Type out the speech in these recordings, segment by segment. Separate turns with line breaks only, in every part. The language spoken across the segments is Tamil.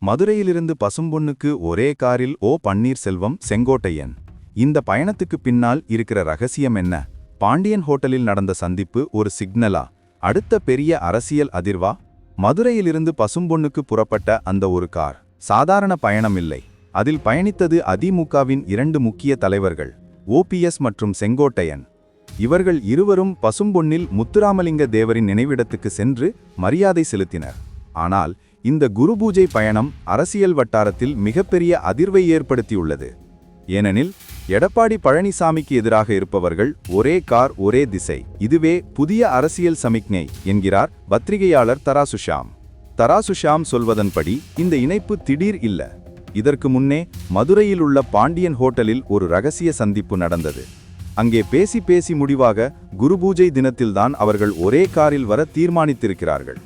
மதுரையிலிருந்து பசும்பொன்னுக்கு ஒரே காரில் ஓ பன்னீர்செல்வம் செங்கோட்டையன். இந்த பயணத்துக்கு பின்னால் இருக்கிற ரகசியம் என்ன? பாண்டியன் ஹோட்டலில் நடந்த சந்திப்பு ஒரு சிக்னலா? அடுத்த பெரிய அரசியல் அதிர்வா? மதுரையிலிருந்து பசும்பொன்னுக்கு புறப்பட்ட அந்த ஒரு கார் சாதாரண பயணம் இல்லை. அதில் பயணித்தது அதிமுகவின் 2 முக்கிய தலைவர்கள், ஓபிஎஸ் மற்றும் செங்கோட்டையன். இவர்கள் இருவரும் பசும்பொன்னில் முத்துராமலிங்க தேவரின் நினைவிடத்துக்கு சென்று மரியாதை செலுத்தினர். ஆனால் இந்த குருபூஜை பயணம் அரசியல் வட்டாரத்தில் மிகப்பெரிய அதிர்வை ஏற்படுத்தியுள்ளது. ஏனெனில் எடப்பாடி பழனிசாமிக்கு எதிராக இருப்பவர்கள் ஒரே கார் ஒரே திசை, இதுவே புதிய அரசியல் சமிக்ஞை என்கிறார் பத்திரிகையாளர் தராசுஷாம். தராசுஷாம் சொல்வதன்படி இந்த இணைப்பு திடீர் இல்ல. இதற்கு முன்னே மதுரையில் உள்ள பாண்டியன் ஹோட்டலில் ஒரு ரகசிய சந்திப்பு நடந்தது. அங்கே பேசி பேசி முடிவாக குருபூஜை தினத்தில்தான் அவர்கள் ஒரே காரில் வர தீர்மானித்திருக்கிறார்கள்.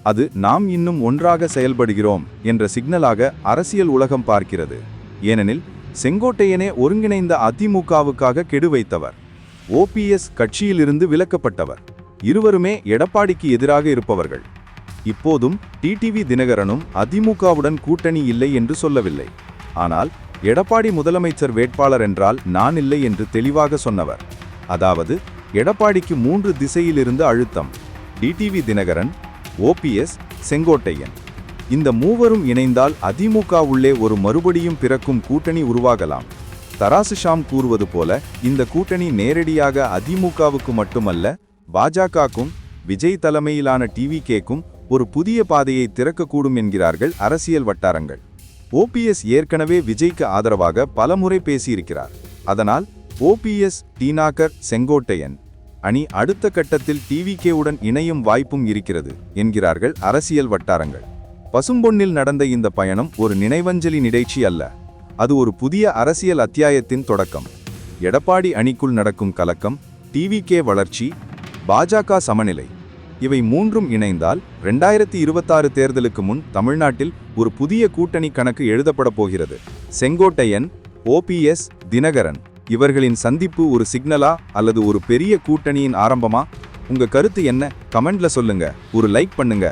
அது நாம் இன்னும் ஒன்றாக செயல்படுகிறோம் என்ற சிக்னலாக அரசியல் உலகம் பார்க்கிறது. ஏனெனில் செங்கோட்டையனே ஒருங்கிணைந்த அதிமுகவுக்காக கெடு வைத்தவர். ஓபிஎஸ் கட்சியிலிருந்து விலக்கப்பட்டவர். இருவருமே எடப்பாடிக்கு எதிராக இருப்பவர்கள். இப்போதும் டிடிவி தினகரனும் அதிமுகவுடன் கூட்டணி இல்லை என்று சொல்லவில்லை. ஆனால் எடப்பாடி முதலமைச்சர் வேட்பாளர் என்றால் நான் இல்லை என்று தெளிவாக சொன்னவர். அதாவது எடப்பாடிக்கு 3 திசையிலிருந்து அழுத்தம்: டிடிவி தினகரன், ஓபிஎஸ், செங்கோட்டையன். இந்த மூவரும் இணைந்தால் அதிமுக உள்ளே ஒரு மறுபடியும் பிறக்கும் கூட்டணி உருவாகலாம். தராசுஷாம் கூறுவது போல இந்த கூட்டணி நேரடியாக அதிமுகவுக்கு மட்டுமல்ல, பாஜகவுக்கும் விஜய் தலைமையிலான டிவிகேக்கும் ஒரு புதிய பாதையை திறக்கக்கூடும் என்கிறார்கள் அரசியல் வட்டாரங்கள். ஓபிஎஸ் ஏற்கனவே விஜய்க்கு ஆதரவாக பலமுறை பேசியிருக்கிறார். அதனால் ஓபிஎஸ், டினாகர், செங்கோட்டையன் அணி அடுத்த கட்டத்தில் டிவிகேவுடன் இணையும் வாய்ப்பும் இருக்கிறது என்கிறார்கள் அரசியல் வட்டாரங்கள். பசும்பொன்னில் நடந்த இந்த பயணம் ஒரு நினைவஞ்சலி நிகழ்ச்சி அல்ல, அது ஒரு புதிய அரசியல் அத்தியாயத்தின் தொடக்கம். எடப்பாடி அணிக்குள் நடக்கும் கலக்கம், டிவிகே வளர்ச்சி, பாஜக சமநிலை, இவை மூன்றும் இணைந்தால் 2026 தேர்தலுக்கு முன் தமிழ்நாட்டில் ஒரு புதிய கூட்டணி கணக்கு எழுதப்பட போகிறது. செங்கோட்டையன், ஓபிஎஸ், தினகரன் இவர்களின் சந்திப்பு ஒரு சிக்னலா அல்லது ஒரு பெரிய கூட்டணியின் ஆரம்பமா? உங்க கருத்து என்ன? கமெண்ட்ல சொல்லுங்க. ஒரு லைக் பண்ணுங்க.